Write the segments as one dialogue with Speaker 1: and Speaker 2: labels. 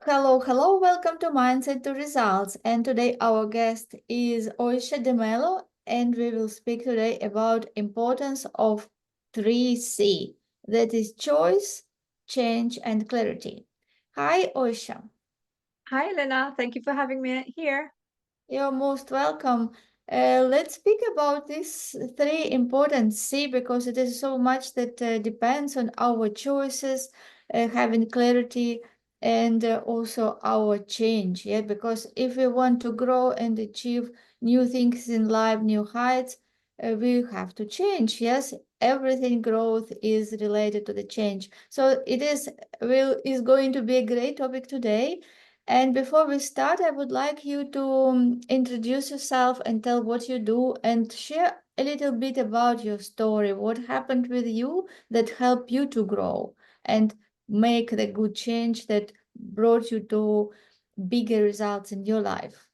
Speaker 1: Hello, welcome to Mindset to Results. And today our guest is Ousha Demello, and we will speak today about importance of 3C, that is choice, change, and clarity. Hi, Ousha.
Speaker 2: Hi, Elena. Thank you for having me here.
Speaker 1: You're most welcome. Let's speak about this three important C because it is so much that depends on our choices, having clarity, and also our change. Yeah, because if we want to grow and achieve new things in life, new heights, we have to change. Yes, everything growth is related to the change. So it is going to be a great topic today. And before we start, I would like you to introduce yourself and tell what you do and share a little bit about your story. What happened with you that helped you to grow and make the good change that brought you to bigger results in your life?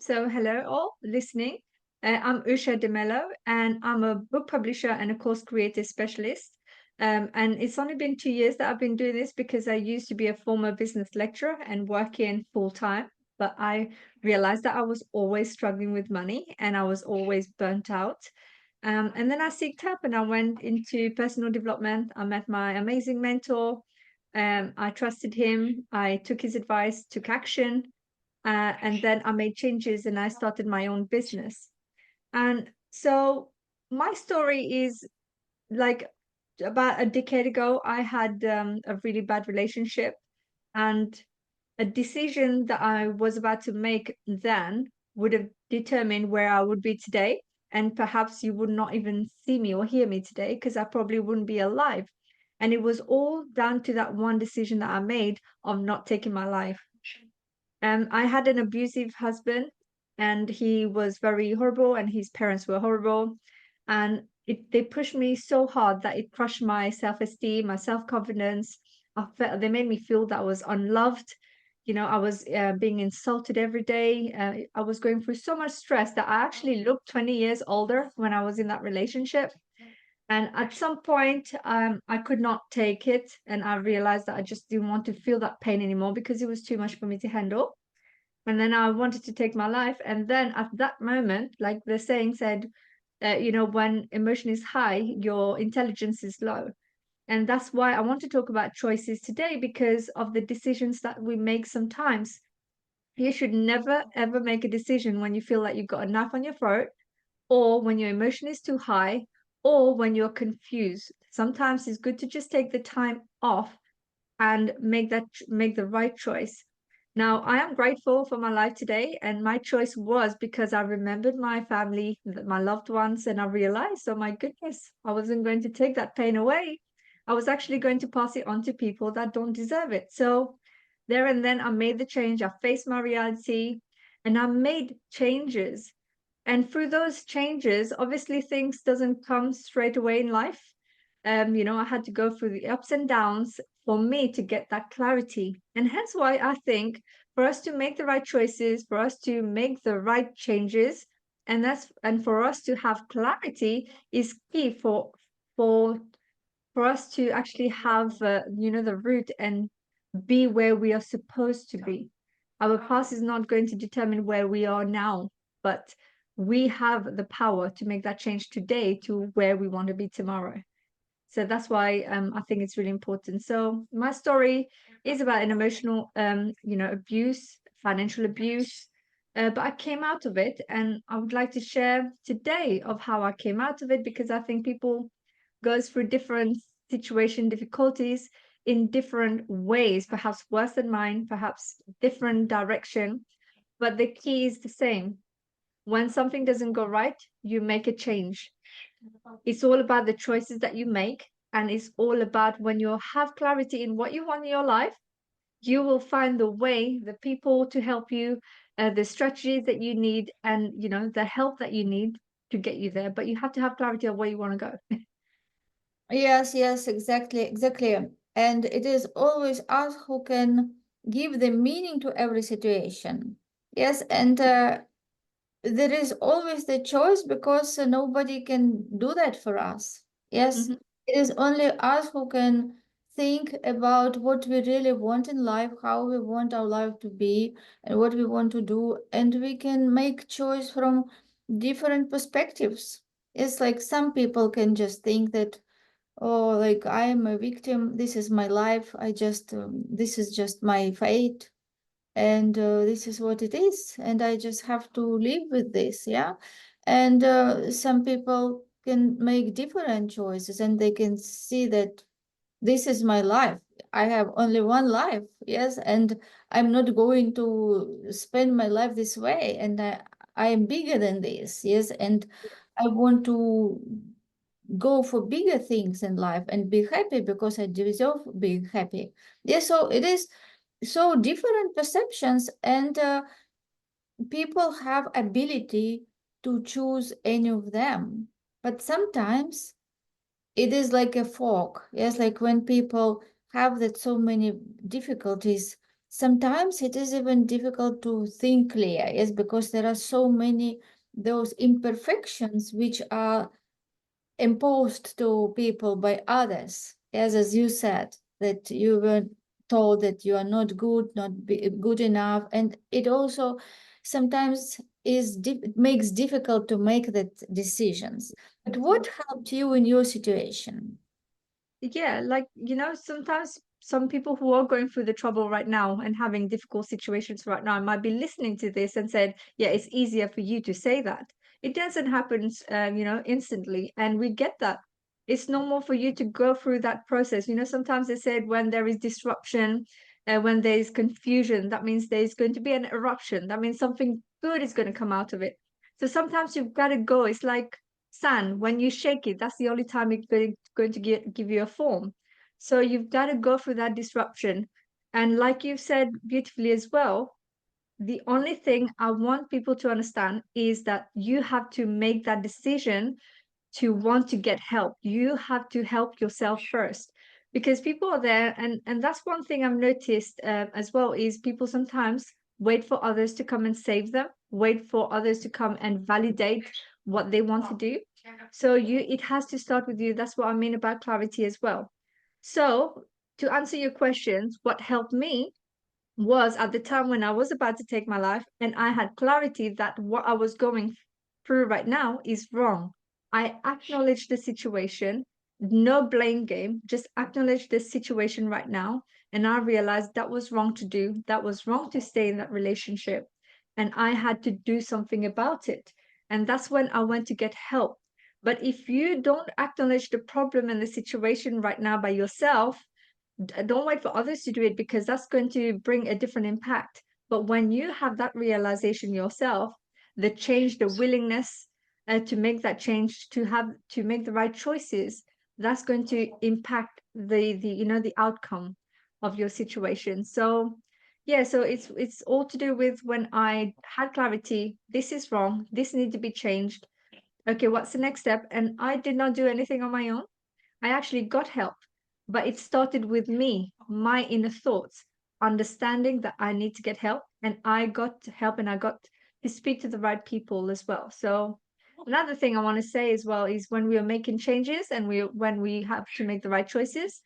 Speaker 2: So hello all listening. I'm Usha Demello, and I'm a book publisher and a course creative specialist. And it's only been 2 years that I've been doing this because I used to be a former business lecturer and working full time. But I realized that I was always struggling with money and I was always burnt out. And then I seeked help and I went into personal development. I met my amazing mentor. I trusted him. I took his advice, took action, and then I made changes and I started my own business. And so my story is like about a decade ago, I had a really bad relationship, and a decision that I was about to make then would have determined where I would be today. And perhaps you would not even see me or hear me today because I probably wouldn't be alive. And it was all down to that one decision that I made of not taking my life. I had an abusive husband, and he was very horrible, and his parents were horrible. And they pushed me so hard that it crushed my self-esteem, my self-confidence. I felt they made me feel that I was unloved. I was being insulted every day. I was going through so much stress that I actually looked 20 years older when I was in that relationship. And at some point, I could not take it, and I realized that I just didn't want to feel that pain anymore because it was too much for me to handle. And then I wanted to take my life. And then at that moment, like the saying said, when emotion is high, your intelligence is low. And that's why I want to talk about choices today because of the decisions that we make sometimes. You should never, ever make a decision when you feel like you've got a knife on your throat, or when your emotion is too high, or when you're confused. Sometimes it's good to just take the time off and make the right choice. Now, I am grateful for my life today, and my choice was because I remembered my family, my loved ones, and I realized, oh my goodness, I wasn't going to take that pain away. I was actually going to pass it on to people that don't deserve it. So there and then I made the change. I faced my reality and I made changes. And through those changes, obviously things doesn't come straight away in life. I had to go through the ups and downs for me to get that clarity. And hence why I think for us to make the right choices, for us to make the right changes, and for us to have clarity is key for for us to actually have the root and be where we are supposed to be. Our past is not going to determine where we are now, but we have the power to make that change today to where we want to be tomorrow. So that's why I think it's really important. So my story is about an emotional, abuse, financial abuse, but I came out of it, and I would like to share today of how I came out of it because I think people goes through different situation difficulties in different ways, perhaps worse than mine, perhaps different direction, but the key is the same. When something doesn't go right, you make a change. It's all about the choices that you make, and it's all about when you have clarity in what you want in your life, you will find the way, the people to help you, the strategies that you need, and the help that you need to get you there. But you have to have clarity of where you want to go.
Speaker 1: Yes, exactly. And it is always us who can give the meaning to every situation. Yes, and there is always the choice because nobody can do that for us. Yes,
Speaker 2: Mhm.
Speaker 1: it is only us who can think about what we really want in life, how we want our life to be, and what we want to do, and we can make choice from different perspectives. It's like some people can just think that, oh, like I am a victim, this is my life, I just this is just my fate, and this is what it is, and I just have to live with this, yeah. And some people can make different choices, and they can see that this is my life, I have only one life, yes, and I'm not going to spend my life this way, and I am bigger than this, yes, and I want to go for bigger things in life and be happy because I deserve being happy. Yes, so it is so different perceptions, and people have ability to choose any of them. But sometimes it is like a fog. Yes, like when people have that so many difficulties, sometimes it is even difficult to think clear. Yes, because there are so many those imperfections which are imposed to people by others, as you said, that you were told that you are not good, not good enough, and it also sometimes it makes difficult to make that decisions. But what helped you in your situation?
Speaker 2: Yeah, like, sometimes some people who are going through the trouble right now and having difficult situations right now might be listening to this and said, yeah, it's easier for you to say that. It doesn't happen, instantly. And we get that. It's normal for you to go through that process. Sometimes they said when there is disruption, when there is confusion, that means there's going to be an eruption. That means something good is going to come out of it. So sometimes you've got to go. It's like sand, when you shake it, that's the only time it's going to give you a form. So you've got to go through that disruption. And like you've said beautifully as well, the only thing I want people to understand is that you have to make that decision to want to get help. You have to help yourself first, because people are there, and that's one thing I've noticed as well, is people sometimes wait for others to come and save them, wait for others to come and validate what they want to do. So it has to start with you. That's what I mean about clarity as well. So to answer your questions, what helped me was at the time when I was about to take my life and I had clarity that what I was going through right now is wrong. I acknowledge the situation, no blame game, just acknowledge the situation right now. And I realized that was wrong to do. That was wrong to stay in that relationship. And I had to do something about it. And that's when I went to get help. But if you don't acknowledge the problem and the situation right now by yourself, don't wait for others to do it, because that's going to bring a different impact. But when you have that realization yourself, the change, the willingness to make that change, to make the right choices, that's going to impact the outcome of your situation. So yeah, so it's all to do with when I had clarity, this is wrong, this needs to be changed. Okay, what's the next step? And I did not do anything on my own. I actually got help, but it started with me, my inner thoughts, understanding that I need to get help. And I got help, and I got to speak to the right people as well. So another thing I want to say as well is when we are making changes and when we have to make the right choices,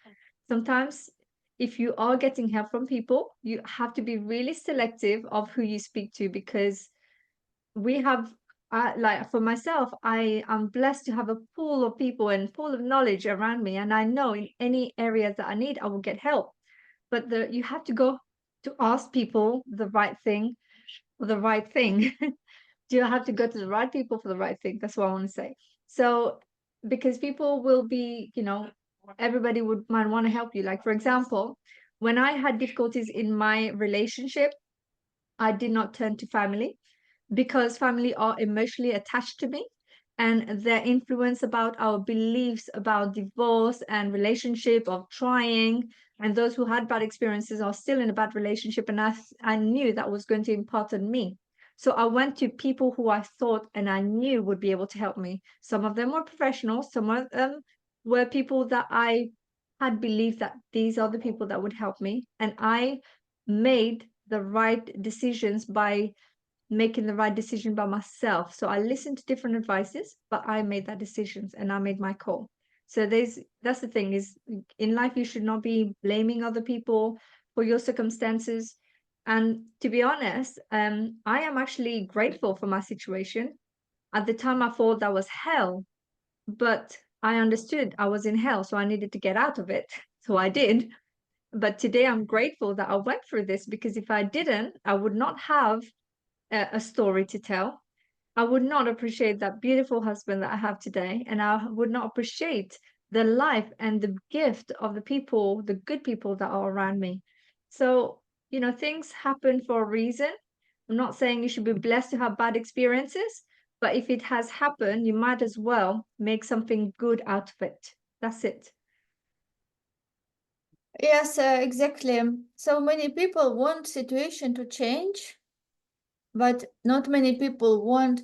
Speaker 2: sometimes if you are getting help from people, you have to be really selective of who you speak to, because we have like for myself, I am blessed to have a pool of people and pool of knowledge around me, and I know in any area that I need I will get help. But you have to go to ask people the right thing for the right thing. You have to go to the right people for the right thing. That's what I want to say. So because people will be, everybody would might want to help you. Like for example, when I had difficulties in my relationship, I did not turn to family, because family are emotionally attached to me, and their influence about our beliefs about divorce and relationship of trying, and those who had bad experiences are still in a bad relationship, and I knew that was going to impart on me. So I went to people who I thought and I knew would be able to help me. Some of them were professionals, some of them were people that I had believed that these are the people that would help me, and I made the right decisions by making the right decision by myself. So I listened to different advices, but I made that decisions and I made my call. So that's the thing is in life you should not be blaming other people for your circumstances. And to be honest, I am actually grateful for my situation. At the time I thought that was hell, but I understood I was in hell, so I needed to get out of it. So I did. But today I'm grateful that I went through this, because if I didn't, I would not have a story to tell. I would not appreciate that beautiful husband that I have today, and I would not appreciate the life and the gift of the people, the good people that are around me. So, things happen for a reason. I'm not saying you should be blessed to have bad experiences, but if it has happened, you might as well make something good out of it. That's it.
Speaker 1: Yes, exactly. So many people want situation to change, but not many people want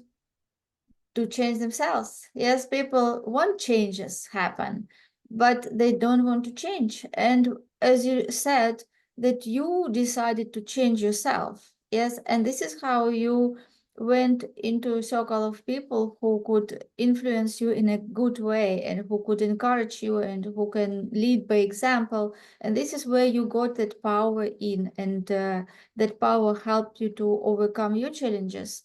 Speaker 1: to change themselves. Yes, people want changes happen, but they don't want to change. And as you said, that you decided to change yourself. Yes, and this is how you went into a circle of people who could influence you in a good way and who could encourage you and who can lead by example. And this is where you got that power in, and that power helped you to overcome your challenges.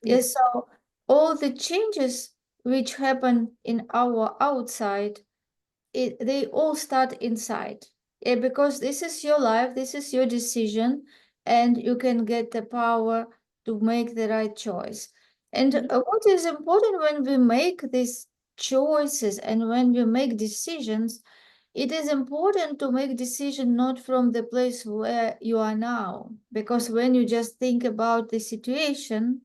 Speaker 2: Yeah.
Speaker 1: Yes, so all the changes which happen in our outside, they all start inside. Because this is your life, this is your decision, and you can get the power to make the right choice. And
Speaker 2: Mhm.
Speaker 1: what is important when we make these choices and when we make decisions, it is important to make decision not from the place where you are now, because when you just think about the situation,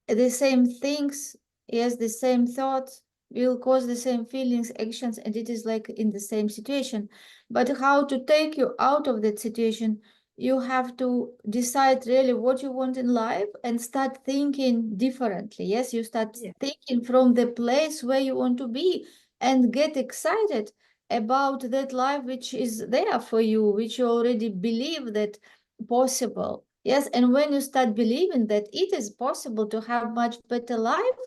Speaker 1: the same things, yes, the same thoughts will cause the same feelings, actions, and it is like in the same situation. But how to take you out of that situation, you have to decide really what you want in life and start thinking differently. Yes, you start
Speaker 2: Yeah.
Speaker 1: thinking from the place where you want to be and get excited about that life which is there for you, which you already believe that possible. Yes, and when you start believing that it is possible to have much better life,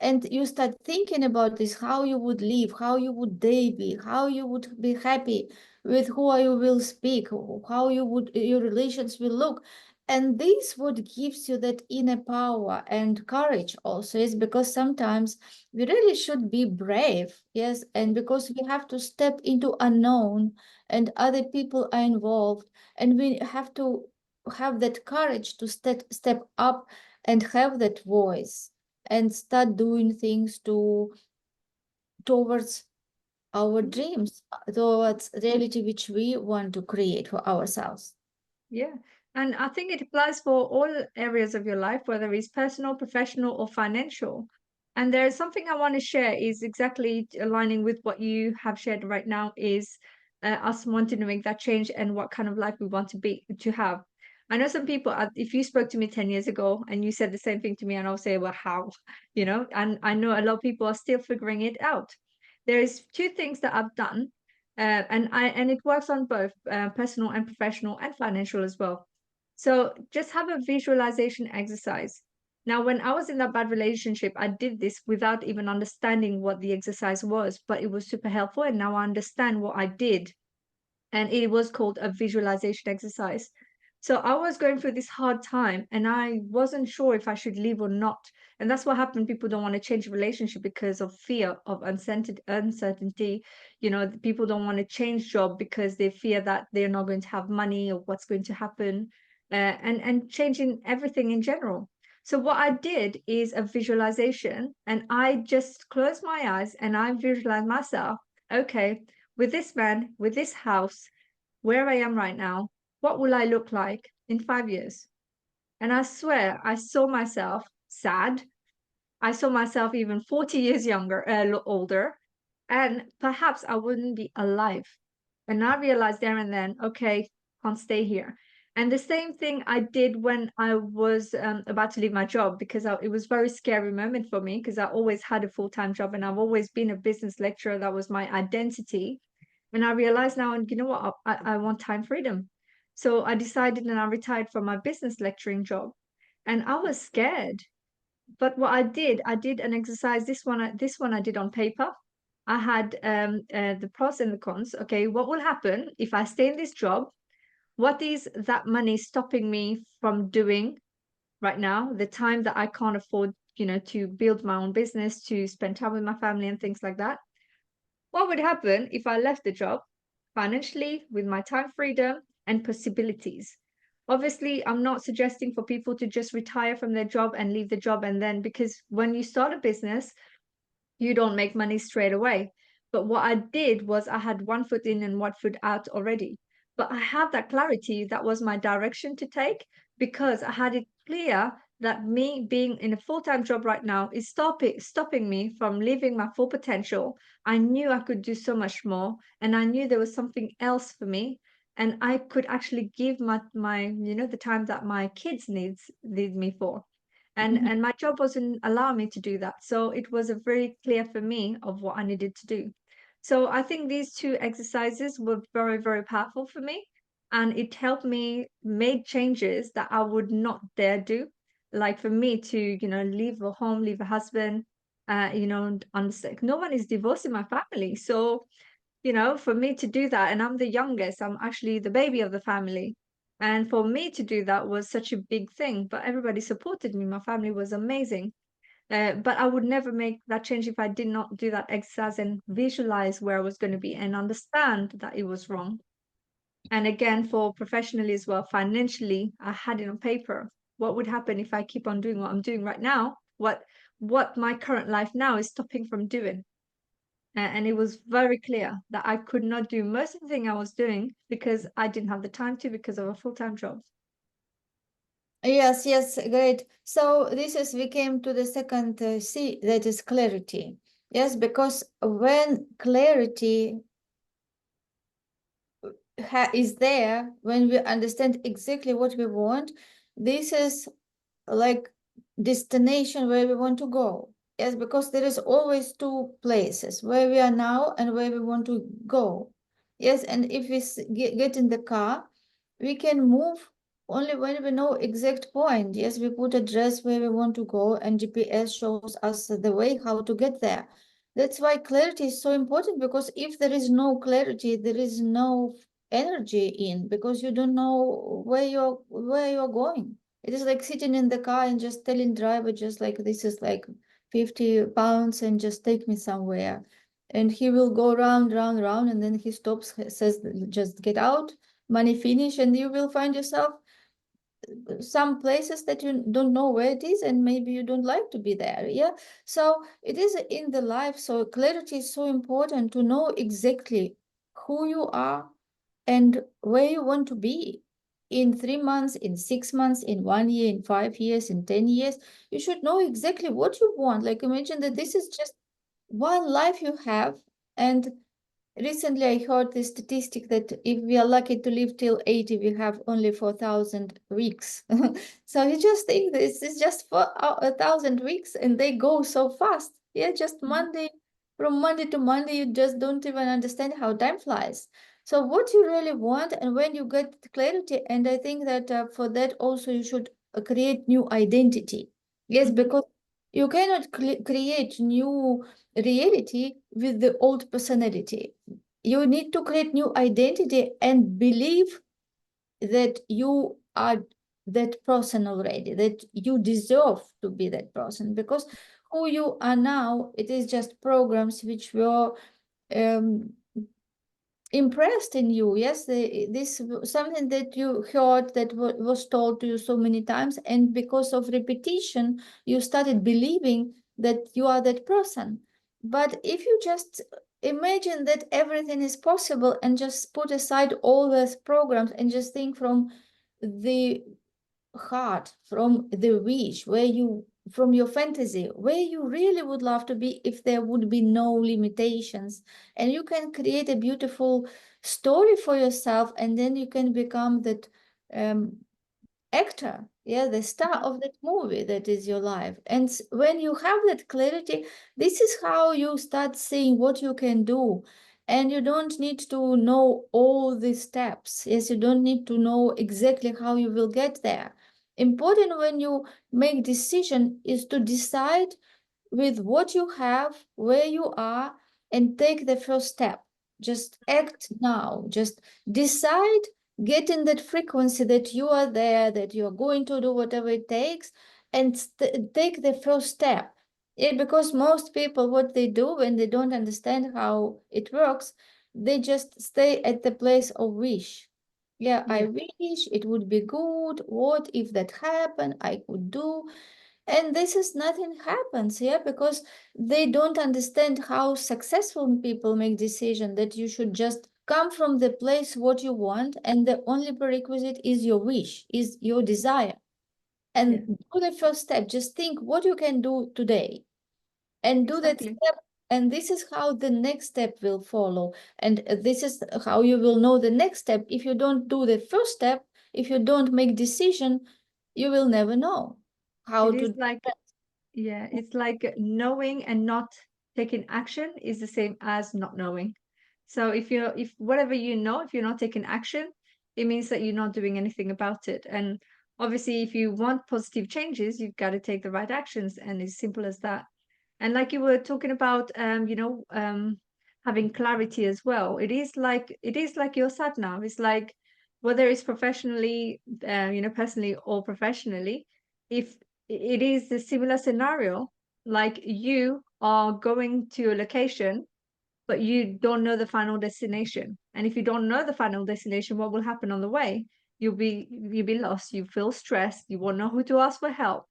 Speaker 1: and you start thinking about this, how you would live, how you would day be, how you would be happy, with who you will speak, how you would your relations will look. And this what gives you that inner power and courage also, is because sometimes we really should be brave, yes, and because we have to step into unknown and other people are involved, and we have to have that courage to step up and have that voice and start doing things towards our
Speaker 2: Mhm.
Speaker 1: dreams, towards reality which we want to create for ourselves.
Speaker 2: Yeah. And I think it applies for all areas of your life, whether it's personal, professional, or financial. And there is something I want to share is exactly aligning with what you have shared right now is us wanting to make that change and what kind of life we want to have. I know some people, if you spoke to me 10 years ago and you said the same thing to me, and I'll say, well, how? And I know a lot of people are still figuring it out. There is two things that I've done and it works on both personal and professional and financial as well. So just have a visualization exercise. Now, when I was in that bad relationship, I did this without even understanding what the exercise was, but it was super helpful, and now I understand what I did, and it was called a visualization exercise. So I was going through this hard time and I wasn't sure if I should leave or not. And that's what happened. People don't want to change a relationship because of fear of uncertainty. People don't want to change job because they fear that they're not going to have money or what's going to happen, and changing everything in general. So what I did is a visualization, and I just closed my eyes and I visualized myself. Okay, with this man, with this house, where I am right now, what will I look like in 5 years? And I swear, I saw myself sad. I saw myself even 40 years younger, older, and perhaps I wouldn't be alive. And I realized there and then, okay, can't stay here. And the same thing I did when I was about to leave my job, because it was a very scary moment for me because I always had a full-time job and I've always been a business lecturer. That was my identity. And I realized now, and you know what, I want time freedom. So I decided and I retired from my business lecturing job. And I was scared. But what I did an exercise. This one I did on paper. I had the pros and the cons. Okay, what will happen if I stay in this job? What is that money stopping me from doing right now? The time that I can't afford, to build my own business, to spend time with my family and things like that. What would happen if I left the job financially with my time freedom and possibilities? Obviously, I'm not suggesting for people to just retire from their job and leave the job and then, because when you start a business, you don't make money straight away. But what I did was I had one foot in and one foot out already. But I had that clarity that was my direction to take because I had it clear that me being in a full-time job right now is stopping me from living my full potential. I knew I could do so much more, and I knew there was something else for me, and I could actually give my the time that my kids need me for, and my job wasn't allowing me to do that, so it was a very clear for me of what I needed to do. So I think these two exercises were very, very powerful for me, and it helped me make changes that I would not dare do, like for me to leave a home, leave a husband, and understand no one is divorcing my family. So for me to do that, and I'm the youngest, I'm actually the baby of the family. And for me to do that was such a big thing, but everybody supported me. My family was amazing. But I would never make that change if I did not do that exercise and visualize where I was going to be and understand that it was wrong. And again, for professionally as well, financially, I had it on paper. What would happen if I keep on doing what I'm doing right now? What my current life now is stopping from doing? And it was very clear that I could not do most of the thing I was doing because I didn't have the time to because of a full-time job.
Speaker 1: Yes, yes, great. So this is we came to the second C, that is clarity. Yes, because when clarity is there, when we understand exactly what we want, this is like destination where we want to go. Yes, because there is always two places, where we are now and where we want to go. Yes, and if we get in the car, we can move only when we know exact point. Yes, we put address where we want to go, and GPS shows us the way how to get there. That's why clarity is so important, because if there is no clarity, there is no energy in, because you don't know where you're going. It is like sitting in the car and just telling driver, just like, this is like 50 pounds and just take me somewhere. And he will go round, round, round, and then he stops, says, just get out, money finish, and you will find yourself some places that you don't know where it is, and maybe you don't like to be there. Yeah. So it is in the life. So clarity is so important, to know exactly who you are and where you want to be in 3 months, in 6 months, in 1 year, in 5 years, in 10 years. You should know exactly what you want. Like, imagine that this is just one life you have. And recently, I heard the statistic that if we are lucky to live till 80, we have only 4,000 weeks. So you just think this is just for 1,000 weeks, and they go so fast. Yeah, just
Speaker 2: Mhm.
Speaker 1: from Monday to Monday, you just don't even understand how time flies. So what you really want, and when you get clarity, and I think that for that also you should create new identity. Yes,
Speaker 2: Mhm.
Speaker 1: because you cannot create new reality with the old personality. You need to create new identity and believe that you are that person already, that you deserve to be that person, because who you are now, it is just programs which were um, impressed in you. Yes, this something that you heard, that was told to you so many times, and because of repetition you started believing that you are that person. But if you just imagine that everything is possible, and just put aside all those programs, and just think from the heart, from the wish, where you, from your fantasy, where you really would love to be, if there would be no limitations, and you can create a beautiful story for yourself, and then you can become that um, actor, yeah, the star of that movie that is your life. And when you have that clarity, this is how you start seeing what you can do. And you don't need to know all the steps. Yes, you don't need to know exactly how you will get there. Important when you make decision is to decide with what you have, where you are, and take the first step. Just act now. Just decide, get in that frequency that you are there, that you are going to do whatever it takes, and take the first step. Yeah, because most people, what they do when they don't understand how it works, they just stay at the place of wish. Yeah, I
Speaker 2: Yeah,
Speaker 1: wish it would be good. What if that happened? I could do. And this is nothing happens, yeah, because they don't understand how successful people make decision that you should just come from the place what you want, and the only prerequisite is your wish, is your desire.
Speaker 2: yeah,
Speaker 1: And do the first step. Just think what you can do today and do that
Speaker 2: exactly.
Speaker 1: step. And this is how the next step will follow. And this is how you will know the next step. If you don't do the first step, if you don't make decision, you will never know how
Speaker 2: It
Speaker 1: to
Speaker 2: is
Speaker 1: do
Speaker 2: like, yeah, it's like knowing and not taking action is the same as not knowing. So if whatever you know, if you're not taking action, it means that you're not doing anything about it. And obviously, if you want positive changes, you've got to take the right actions, and it's simple as that. And like you were talking about, having clarity as well. It is like your sat nav. It's like whether it's professionally, personally or professionally, if it is a similar scenario, like you are going to a location, but you don't know the final destination. And if you don't know the final destination, what will happen on the way? You'll be lost. You feel stressed. You won't know who to ask for help,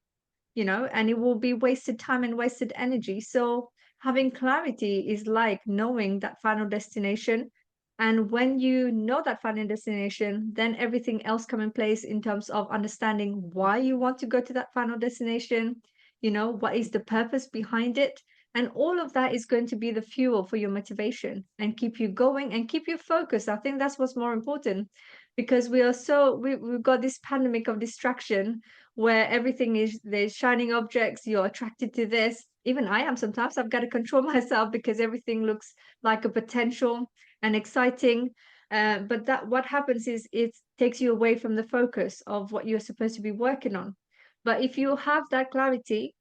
Speaker 2: and it will be wasted time and wasted energy. So having clarity is like knowing that final destination. And when you know that final destination, then everything else come in place in terms of understanding why you want to go to that final destination, what is the purpose behind it. And all of that is going to be the fuel for your motivation and keep you going and keep you focused. I think that's what's more important, because we've got this pandemic of distraction where everything is, there's shining objects, you're attracted to this. Even I am sometimes. I've got to control myself because everything looks like a potential and exciting. But that what happens is it takes you away from the focus of what you're supposed to be working on. But if you have that clarity,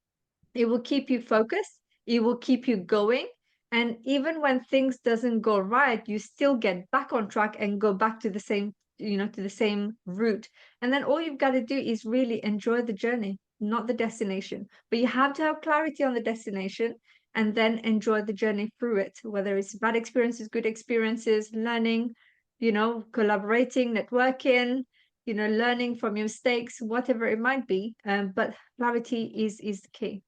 Speaker 2: it will keep you focused, it will keep you going, and even when things doesn't go right, you still get back on track and go back to the same, to the same route. And then all you've got to do is really enjoy the journey, not the destination. But you have to have clarity on the destination and then enjoy the journey through it, whether it's bad experiences, good experiences, learning, collaborating, networking, learning from your mistakes, whatever it might be. But clarity is the key.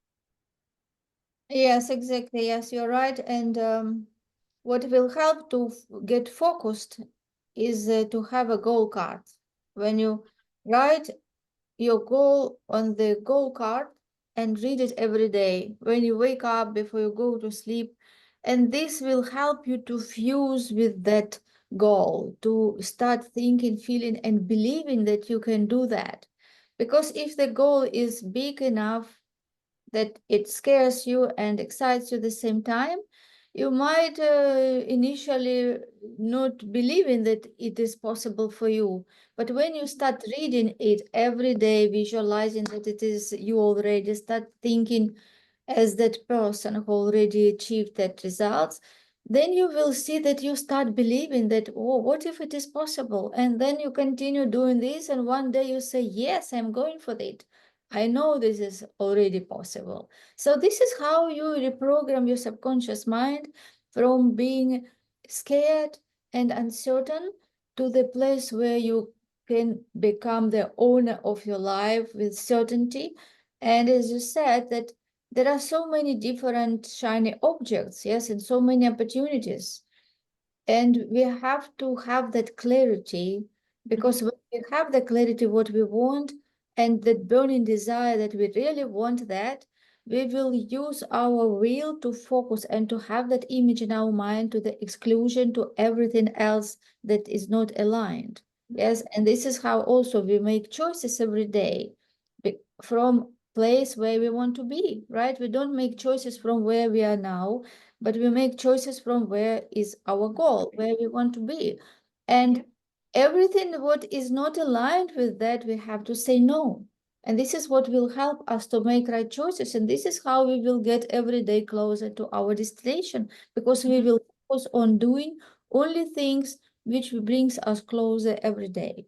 Speaker 1: Yes, exactly. Yes, you're right. And what will help to get focused is to have a goal card. When you write your goal on the goal card and read it every day, when you wake up, before you go to sleep, and this will help you to fuse with that goal, to start thinking, feeling, and believing that you can do that. Because if the goal is big enough, that it scares you and excites you at the same time, you might initially not believing that it is possible for you. But when you start reading it every day, visualizing that it is you already, start thinking as that person who already achieved that results, then you will see that you start believing that, oh, what if it is possible? And then you continue doing this, and one day you say, yes, I'm going for it. I know this is already possible. So this is how you reprogram your subconscious mind from being scared and uncertain to the place where you can become the owner of your life with certainty. And as you said, that there are so many different shiny objects, yes, and so many opportunities. And we have to have that clarity,
Speaker 2: Mhm.
Speaker 1: because when we have the clarity what we want and that burning desire that we really want that, we will use our will to focus and to have that image in our mind to the exclusion to everything else that is not aligned. Yes, and this is how also we make choices every day from place where we want to be, right? We don't make choices from where we are now, but we make choices from where is our goal, where we want to be.
Speaker 2: Yeah,
Speaker 1: And everything what is not aligned with that, we have to say no. And this is what will help us to make right choices. And this is how we will get every day closer to our destination, because we will focus on doing only things which brings us closer every day.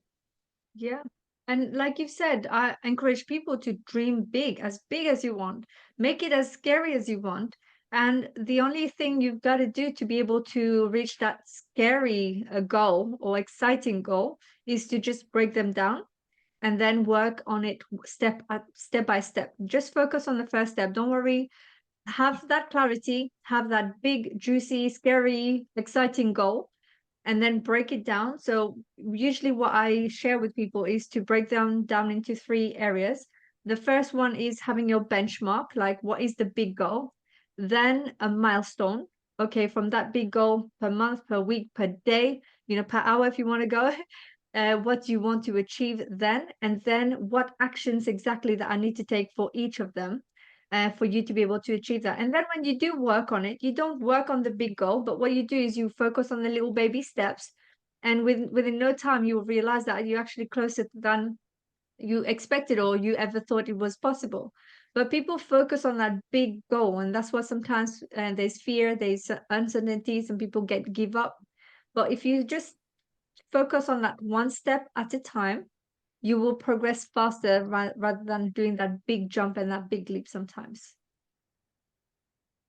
Speaker 2: Yeah. And like you've said, I encourage people to dream big as you want. Make it as scary as you want. And the only thing you've got to do to be able to reach that scary goal or exciting goal is to just break them down and then work on it step by step. Just focus on the first step. Don't worry. Have that clarity, have that big, juicy, scary, exciting goal, and then break it down. So usually what I share with people is to break them down into three areas. The first one is having your benchmark, like what is the big goal? Then a milestone. Okay, from that big goal per month, per week, per day, per hour if you want to go. What do you want to achieve then? And then what actions exactly that I need to take for each of them for you to be able to achieve that. And then when you do work on it, you don't work on the big goal, but what you do is you focus on the little baby steps. And within no time, you'll realize that you're actually closer than you expected or you ever thought it was possible. But people focus on that big goal, and that's why sometimes there's fear, there's uncertainty, some people give up. But if you just focus on that one step at a time, you will progress faster rather than doing that big jump and that big leap sometimes.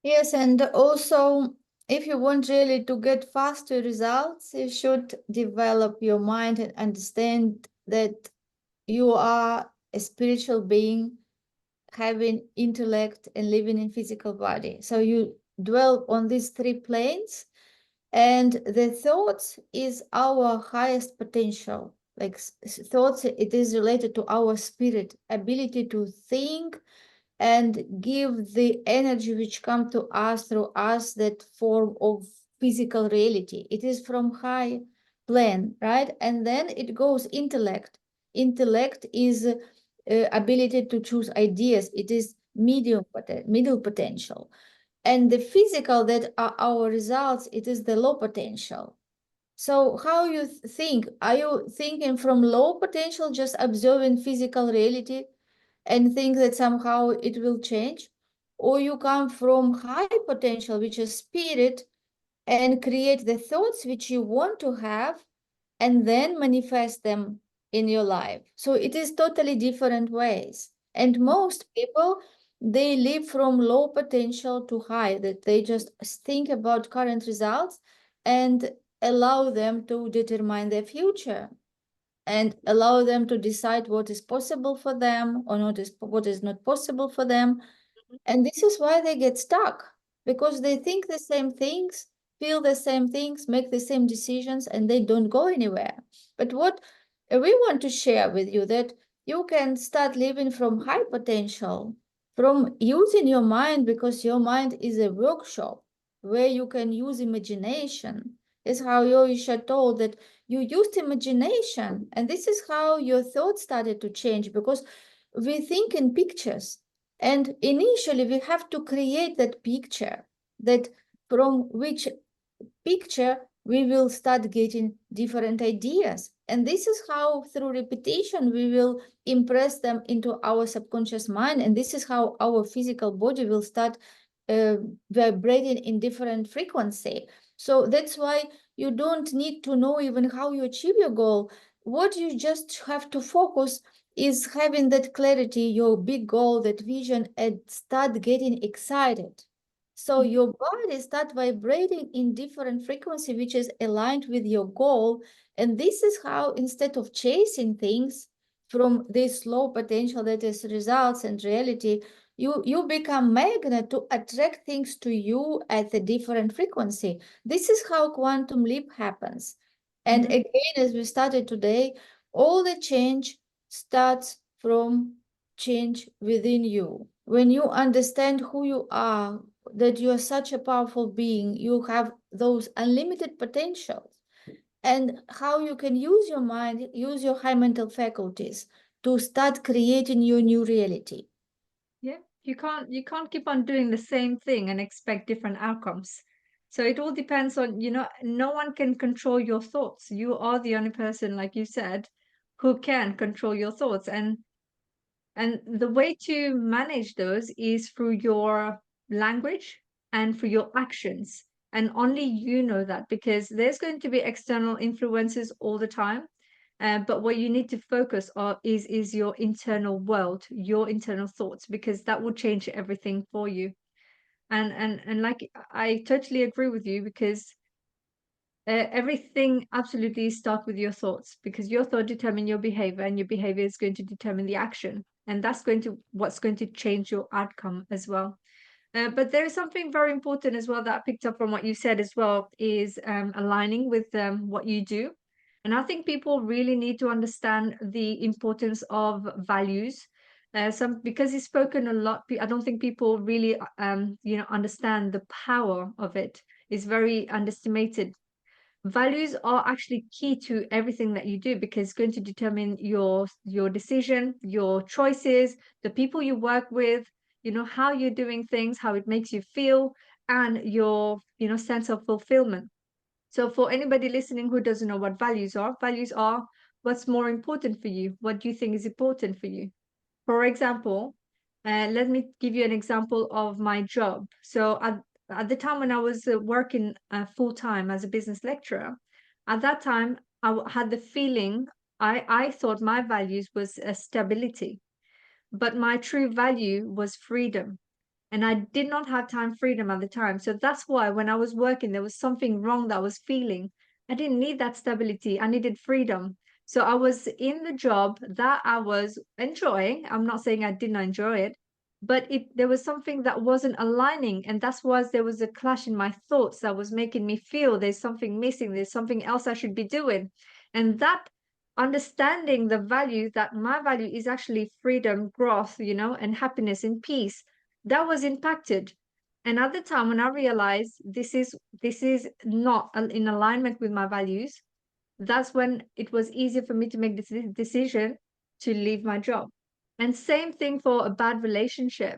Speaker 1: Yes, and also, if you want really to get faster results, you should develop your mind and understand that you are a spiritual being having intellect and living in physical body. So you dwell on these three planes, and the thoughts is our highest potential. Like thoughts, it is related to our spirit ability to think and give the energy which come to us through us that form of physical reality. It is from high plane, right? And then it goes intellect. Intellect is ability to choose ideas. It is middle potential. And the physical that are our results, it is the low potential. So how you think? Are you thinking from low potential, just observing physical reality and think that somehow it will change? Or you come from high potential, which is spirit, and create the thoughts which you want to have and then manifest them in your life. So it is totally different ways. And most people, they live from low potential to high, that they just think about current results and allow them to determine their future and allow them to decide what is possible for them or not is what is not possible for them. And this is why they get stuck, because they think the same things, feel the same things, make the same decisions, and they don't go anywhere. But what we want to share with you, that you can start living from high potential, from using your mind, because your mind is a workshop where you can use imagination. Is how Yoisha told that you used imagination, and this is how your thoughts started to change, because we think in pictures, and initially we have to create that picture, that from which picture we will start getting different ideas. And this is how through repetition we will impress them into our subconscious mind. And this is how our physical body will start uh, vibrating in different frequency. So that's why you don't need to know even how you achieve your goal. What you just have to focus is having that clarity, your big goal, that vision, and start getting excited. So
Speaker 2: Mhm.
Speaker 1: your body start vibrating in different frequency, which is aligned with your goal. And this is how, instead of chasing things from this low potential that is results and reality, you become magnet to attract things to you at a different frequency. This is how quantum leap happens. And
Speaker 2: Mhm.
Speaker 1: again, as we started today, all the change starts from change within you. When you understand who you are, that you are such a powerful being, you have those unlimited potentials, and how you can use your mind, use your high mental faculties to start creating your new reality.
Speaker 2: Yeah, you can't keep on doing the same thing and expect different outcomes. So it all depends on, no one can control your thoughts. You are the only person, like you said, who can control your thoughts. And And the way to manage those is through your language and through your actions. And only you know that, because there's going to be external influences all the time. But what you need to focus on is your internal world, your internal thoughts, because that will change everything for you. And like, I totally agree with you, because everything absolutely starts with your thoughts, because your thought determine your behavior, and your behavior is going to determine the action, and that's going to what's going to change your outcome as well. But there is something very important as well that I picked up from what you said as well, is aligning with what you do. And I think people really need to understand the importance of values. Some because it's spoken a lot. I don't think people really, understand the power of it. It's very underestimated. Values are actually key to everything that you do, because it's going to determine your decision, your choices, the people you work with, how you're doing things, how it makes you feel, and your sense of fulfillment. So for anybody listening who doesn't know what values are what's more important for you, what do you think is important for you. For example, let me give you an example of my job. So at the time when I was working full time as a business lecturer, at that time had the feeling, I thought my values was stability, but my true value was freedom. And I did not have time freedom at the time. So that's why when I was working, there was something wrong that I was feeling. I didn't need that stability. I needed freedom. So I was in the job that I was enjoying. I'm not saying I did not enjoy it, but there was something that wasn't aligning. And that's why there was a clash in my thoughts that was making me feel there's something missing, there's something else I should be doing. And that understanding the value, that my value is actually freedom, growth, and happiness and peace, that was impacted. And at the time when I realized this is not in alignment with my values, that's when it was easier for me to make this decision to leave my job. And same thing for a bad relationship.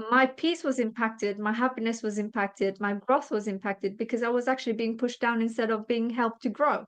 Speaker 2: My peace was impacted, my happiness was impacted, my growth was impacted, because I was actually being pushed down instead of being helped to grow.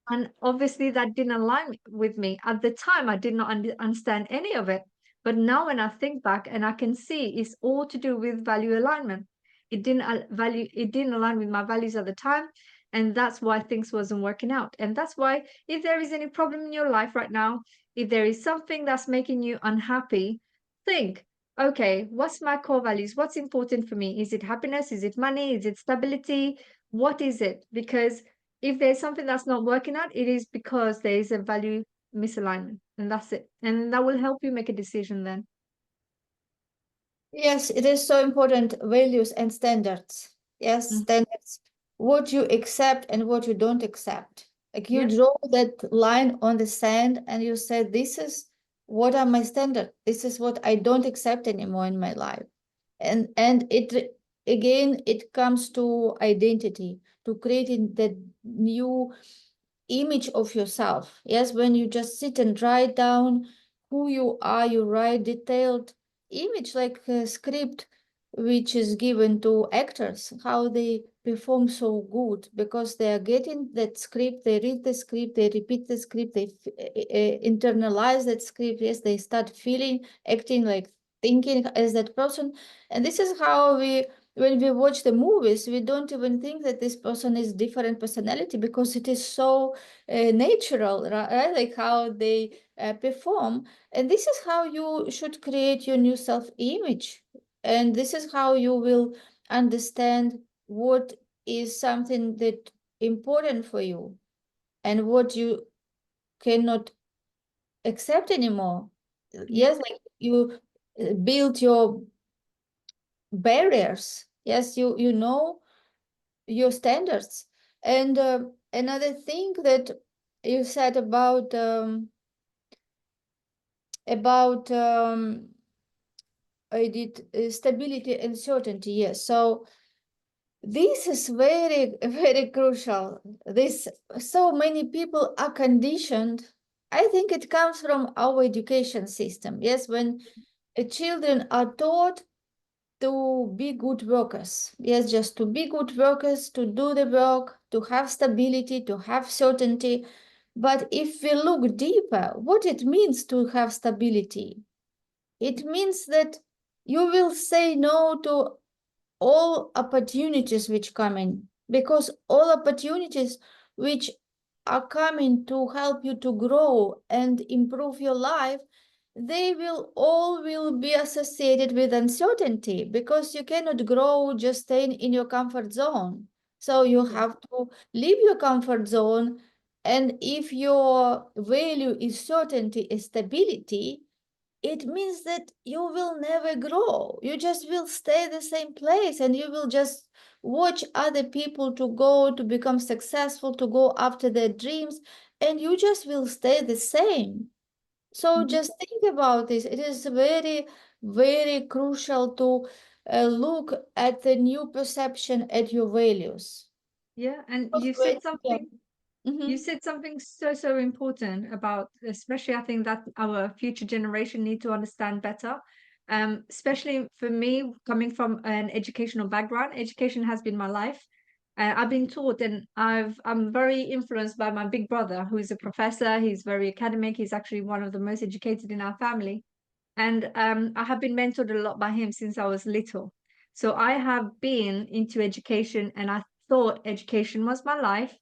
Speaker 2: And obviously, that didn't align with me. At the time, I did not understand any of it. But now, when I think back and I can see, it's all to do with value alignment. It didn't align with my values at the time. And that's why things wasn't working out. And that's why, if there is any problem in your life right now, if there is something that's making you unhappy, think, okay, what's my core values? What's important for me? Is it happiness? Is it money? Is it stability? What is it? Because if there's something that's not working out, it is because there is a value misalignment, and that's it. And that will help you make a decision then.
Speaker 1: Yes, it is so important, values and standards. Yes,
Speaker 2: Mm.
Speaker 1: standards. What you accept and what you don't accept. Like you
Speaker 2: Yep.
Speaker 1: draw that line on the sand and you say, this is what are my standards. This is what I don't accept anymore in my life. And it again, it comes to identity, to creating that new image of yourself. Yes, when you just sit and write down who you are, you write detailed image like a script which is given to actors, how they perform so good because they are getting that script, they read the script, they repeat the script, they internalize that script. Yes, they start feeling, acting like thinking as that person. And this is how we when we watch the movies, we don't even think that this person is different personality because it is so natural, right? Like how they perform. And this is how you should create your new self-image. And this is how you will understand what is something that important for you and what you cannot accept anymore.
Speaker 2: Yep.
Speaker 1: Yes, like you build your barriers. Yes, you know your standards. And another thing that you said about I did stability and certainty. Yes, so this is very very crucial. This so many people are conditioned. I think it comes from our education system. Yes, when children are taught to be good workers. Yes, just to be good workers, to do the work, to have stability, to have certainty. But if we look deeper, what it means to have stability, it means that you will say no to all opportunities which come in, because all opportunities which are coming to help you to grow and improve your life, they will be associated with uncertainty, because you cannot grow just staying in your comfort zone. So you
Speaker 2: Yeah.
Speaker 1: have to leave your comfort zone. And if your value is certainty, is stability, it means that you will never grow. You just will stay the same place, and you will just watch other people to go to become successful, to go after their dreams, and you just will stay the same. So
Speaker 2: Mhm.
Speaker 1: just think about this. It is very, very crucial to look at the new perception at your values.
Speaker 2: Yeah, and
Speaker 1: Because yeah.
Speaker 2: you
Speaker 1: Mhm.
Speaker 2: said something so, so important about, especially I think that our future generation need to understand better. Especially for me, coming from an educational background, education has been my life. I've been taught, and I'm very influenced by my big brother, who is a professor. He's very academic. He's actually one of the most educated in our family. And I have been mentored a lot by him since I was little. So I have been into education, and I thought education was my life.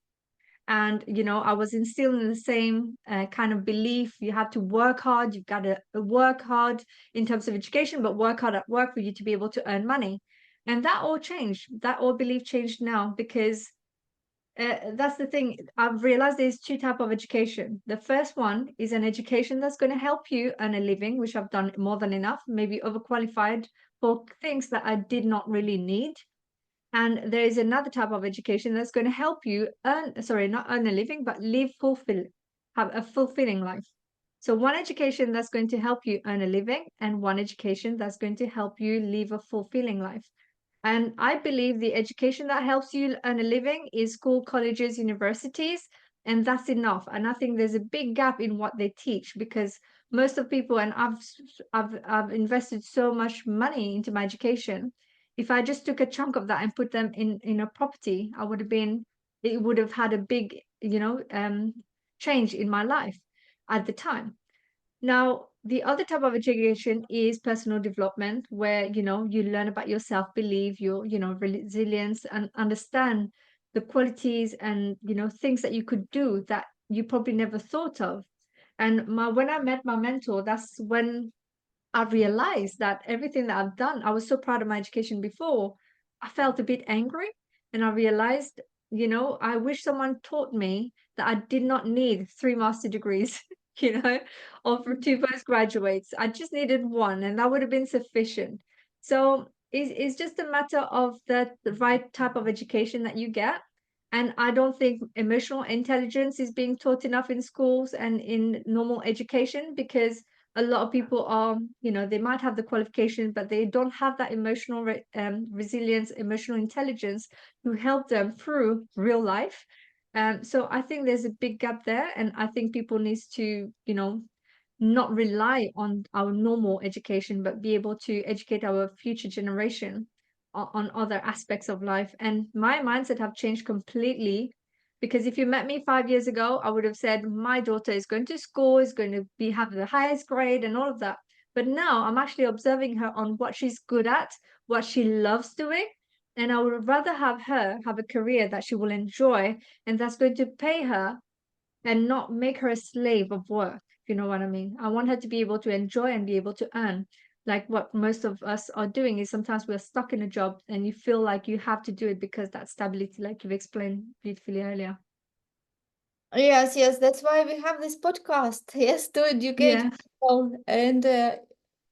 Speaker 2: And I was instilled in the same kind of belief. You have to work hard. You've got to work hard in terms of education, but work hard at work for you to be able to earn money. And that all changed. That all belief changed now, because that's the thing. I've realized there's two type of education. The first one is an education that's going to help you earn a living, which I've done more than enough, maybe overqualified for things that I did not really need. And there is another type of education that's going to help you earn, sorry, not earn a living, but have a fulfilling life. So one education that's going to help you earn a living, and one education that's going to help you live a fulfilling life. And I believe the education that helps you earn a living is school, colleges, universities, and that's enough. And I think there's a big gap in what they teach, because most of people, and I've invested so much money into my education. If I just took a chunk of that and put them in a property, it would have had a big, change in my life at the time. Now, the other type of education is personal development, where, you learn about your self-belief, your, resilience, and understand the qualities and, things that you could do that you probably never thought of. And when I met my mentor, that's when I realized that everything that I've done, I was so proud of my education before. I felt a bit angry, and I realized, I wish someone taught me that I did not need three master degrees, you know, or for two postgraduates. I just needed one, and that would have been sufficient. So it's just a matter of the right type of education that you get. And I don't think emotional intelligence is being taught enough in schools and in normal education, because a lot of people are, they might have the qualification, but they don't have that resilience, emotional intelligence to help them through real life. So I think there's a big gap there, and I think people needs to, not rely on our normal education, but be able to educate our future generation on other aspects of life. And my mindset have changed completely, because if you met me 5 years ago, I would have said my daughter is going to school, is going to be have the highest grade and all of that. But now I'm actually observing her on what she's good at, what she loves doing. And I would rather have her have a career that she will enjoy, and that's going to pay her and not make her a slave of work, if you know what I mean. I want her to be able to enjoy and be able to earn. Like what most of us are doing is sometimes we're stuck in a job and you feel like you have to do it because that stability, like you've explained beautifully earlier.
Speaker 1: Yes, yes, that's why we have this podcast. Yes, to educate
Speaker 2: Yeah.
Speaker 1: people. And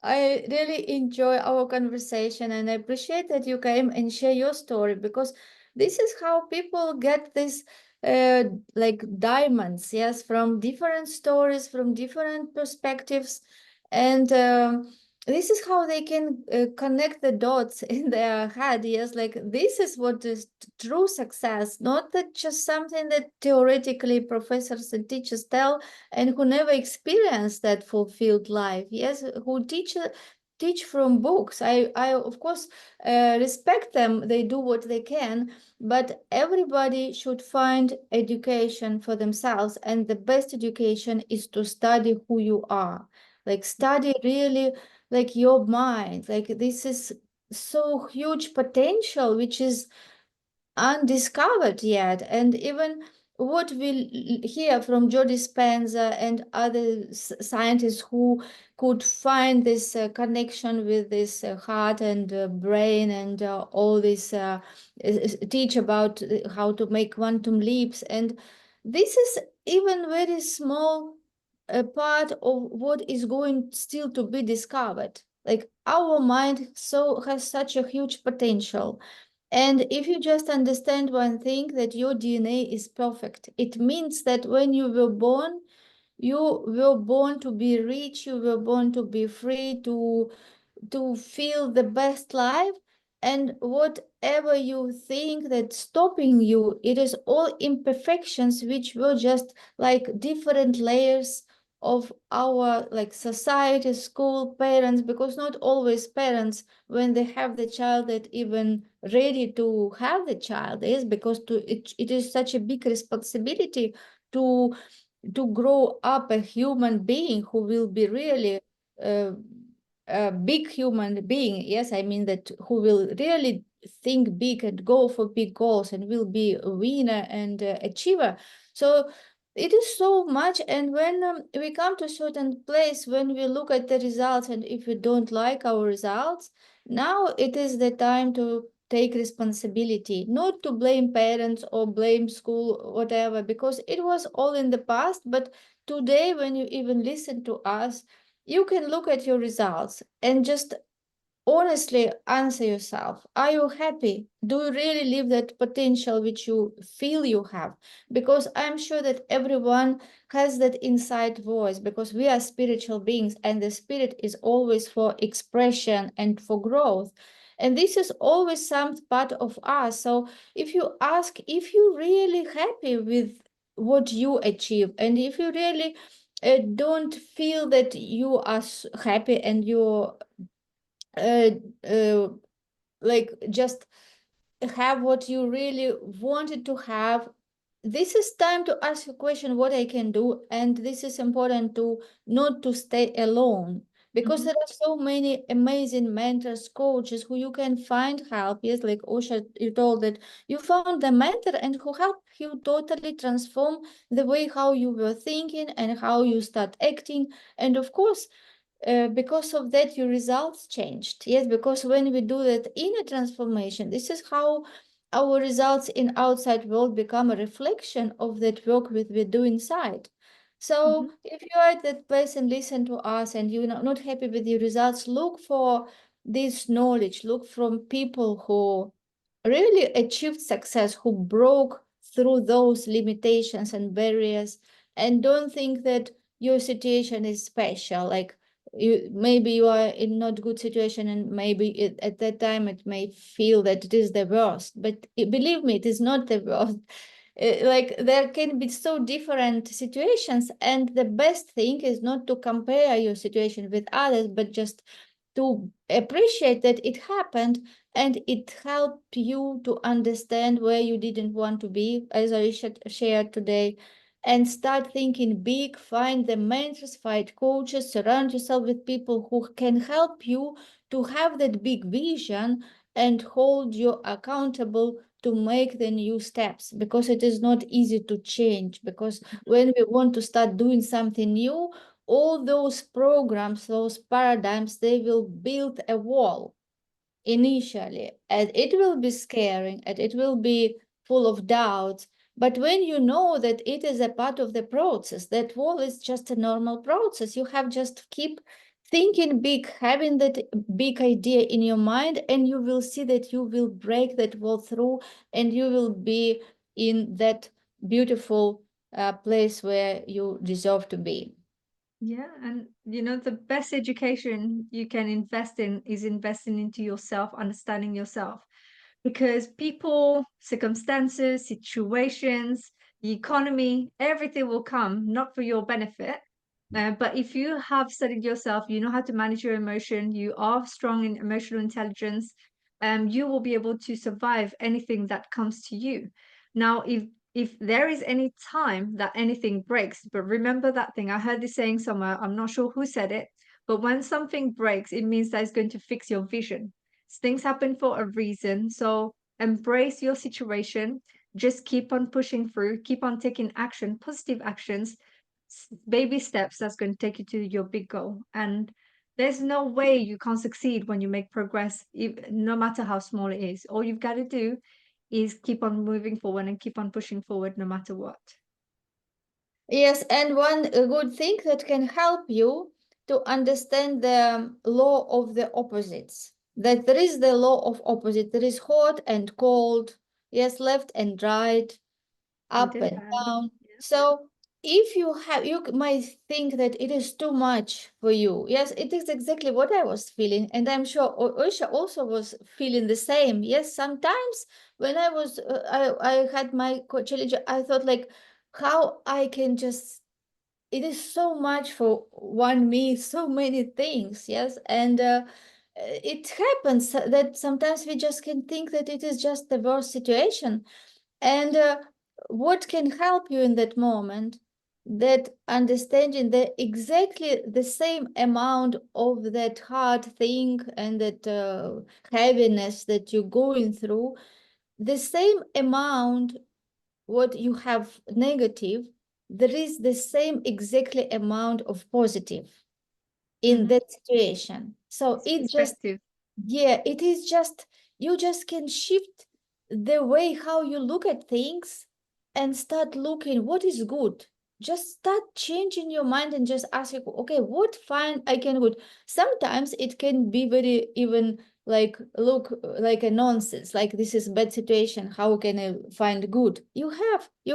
Speaker 1: I really enjoy our conversation, and I appreciate that you came and share your story, because this is how people get this uh, like diamonds, yes, from different stories, from different perspectives. And this is how they can connect the dots in their head. Yes, like this is what is true success, not that just something that theoretically professors and teachers tell, and who never experienced that fulfilled life. Yes, who teach from books. I of course respect them. They do what they can, but everybody should find education for themselves. And the best education is to study who you are. Like study really like your mind. Like this is so huge potential, which is undiscovered yet. And even what we hear from Joe Dispenza and other scientists who could find this connection with this heart and brain and all this teach about how to make quantum leaps. And this is even very small part of what is going still to be discovered. Like our mind so has such a huge potential, and if you just understand one thing, that your DNA is perfect, it means that when you were born, you were born to be rich, you were born to be free, to feel the best life. And whatever you think that's stopping you, it is all imperfections which were just like different layers of our like society, school, parents, because not always parents, when they have the child, that even ready to have the child is, because it is such a big responsibility to grow up a human being who will be really uh, a big human being. Yes, I mean that who will really think big and go for big goals and will be a winner and achiever. So it is so much. And when we come to a certain place, when we look at the results, and if we don't like our results, now it is the time to take responsibility, not to blame parents or blame school, whatever, because it was all in the past. But today, when you even listen to us, you can look at your results and just honestly answer yourself, are you happy? Do you really live that potential which you feel you have? Because I'm sure that everyone has that inside voice, because we are spiritual beings, and the spirit is always for expression and for growth. And this is always some part of us. So if you ask if you're really happy with what you achieve, and if you really don't feel that you are happy, and you're uh, uh, like just have what you really wanted to have, this is time to ask a question what I can do. And this is important to not to stay alone, because
Speaker 2: Mhm.
Speaker 1: there are so many amazing mentors, coaches who you can find help. Yes, like Osha, you told that you found the mentor and who helped you totally transform the way how you were thinking and how you start acting. And of course, because of that, your results changed. Yes, because when we do that inner transformation, this is how our results in outside world become a reflection of that work that we do inside. So
Speaker 2: Mhm.
Speaker 1: if you are at that place and listen to us, and you're not happy with your results, look for this knowledge, look from people who really achieved success, who broke through those limitations and barriers. And don't think that your situation is special. Like maybe you are in not good situation, and maybe at that time it may feel that it is the worst, but believe me, it is not the worst. Like there can be so different situations, and the best thing is not to compare your situation with others, but just to appreciate that it happened, and it helped you to understand where you didn't want to be, as I shared today, and start thinking big. Find the mentors, find coaches, surround yourself with people who can help you to have that big vision and hold you accountable to make the new steps, because it is not easy to change. Because when we want to start doing something new, all those programs, those paradigms, they will build a wall initially, and it will be scary, and it will be full of doubts. But when you know that it is a part of the process, that wall is just a normal process, you have just keep thinking big, having that big idea in your mind, and you will see that you will break that wall through, and you will be in that beautiful place where you deserve to be.
Speaker 2: Yeah, and the best education you can invest in is investing into yourself, understanding yourself. Because people, circumstances, situations, the economy, everything will come not for your benefit, But if you have studied yourself, you know how to manage your emotion, you are strong in emotional intelligence, you will be able to survive anything that comes to you. Now, if there is any time that anything breaks, but remember that thing, I heard this saying somewhere, I'm not sure who said it, but when something breaks, it means that it's going to fix your vision. Things happen for a reason. So embrace your situation. Just keep on pushing through, keep on taking action, positive actions, baby steps that's going to take you to your big goal. And there's no way you can't succeed when you make progress, no matter how small it is. All you've got to do is keep on moving forward and keep on pushing forward no matter what.
Speaker 1: Yes, and one good thing that can help you to understand the law of the opposites. That there is the law of opposite. There is hot and cold, yes, left and right,
Speaker 2: Good
Speaker 1: up
Speaker 2: and
Speaker 1: and
Speaker 2: bad.
Speaker 1: down.
Speaker 2: Yeah,
Speaker 1: So if you have, you might think that it is too much for you. Yes, it is exactly what I was feeling, and I'm sure Oisha also was feeling the same. Yes, sometimes when I was, I had my challenge, I thought like, how I can just. It is so much for one me, so many things. Yes, and it happens that sometimes we just can think that it is just the worst situation, and what can help you in that moment? That understanding that exactly the same amount of that hard thing and that heaviness that you're going through, the same amount what you have negative, there is the same exactly amount of positive in
Speaker 2: mm-hmm.
Speaker 1: that situation. So
Speaker 2: It's
Speaker 1: it just,
Speaker 2: perspective.
Speaker 1: yeah, it is just, you just can shift the way how you look at things and start looking what is good. Just start changing your mind and just ask, okay, what fine I can good. Sometimes it can be very even like look like a nonsense, like this is bad situation. How can I find good? You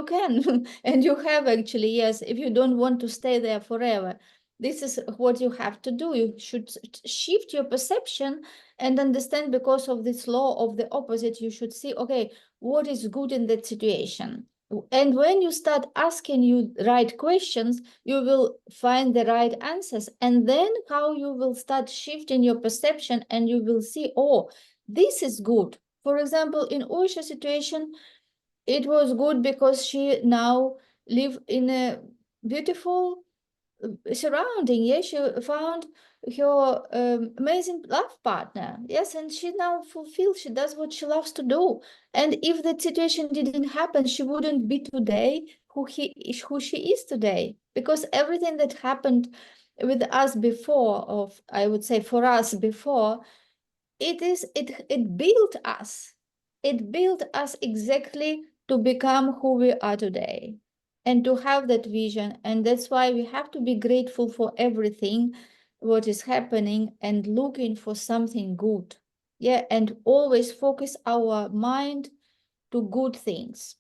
Speaker 1: can, and you have actually, yes, if you don't want to stay there forever. This is what you have to do. You should shift your perception and understand because of this law of the opposite. You should see, okay, what is good in that situation? And when you start asking you right questions, you will find the right answers. And then how you will start shifting your perception and you will see, oh, this is good. For example, in Usha situation, it was good because she now live in a beautiful surrounding. Yes, she found her amazing love partner. Yes, and she now fulfilled. She does what she loves to do. And if that situation didn't happen, she wouldn't be today who she is today. Because everything that happened with us before, of I would say for us before, it built us. It built us exactly to become who we are today and to have that vision. And that's why we have to be grateful for everything what is happening and looking for something good. Yeah, and always focus our mind to good things.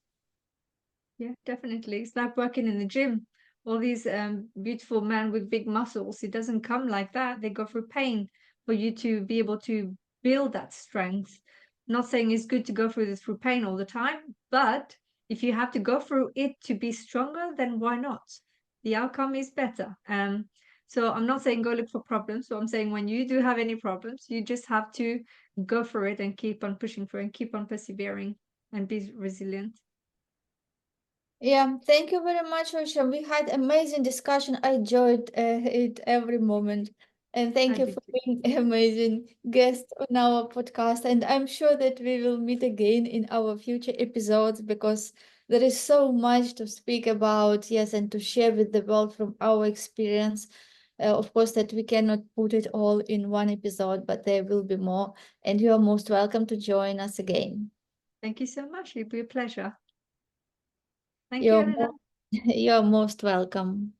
Speaker 2: Yeah, definitely. It's like working in the gym. All these beautiful men with big muscles, it doesn't come like that. They go through pain for you to be able to build that strength. Not saying it's good to go through this through pain all the time, but if you have to go through it to be stronger, then why not? The outcome is better. So I'm not saying go look for problems. So I'm saying when you do have any problems, you just have to go for it and keep on pushing through and keep on persevering and be resilient.
Speaker 1: Yeah, thank you very much, Ocean. We had amazing discussion. I enjoyed it every moment. And thank
Speaker 2: I
Speaker 1: you
Speaker 2: did
Speaker 1: for
Speaker 2: too.
Speaker 1: being amazing guest on our podcast. And I'm sure that we will meet again in our future episodes because there is so much to speak about, yes, and to share with the world from our experience. Of course, that we cannot put it all in one episode, but there will be more. And you are most welcome to join us again.
Speaker 2: Thank you so much. It'll be a pleasure. Thank you,
Speaker 1: You're,
Speaker 2: Elena.
Speaker 1: you're most welcome.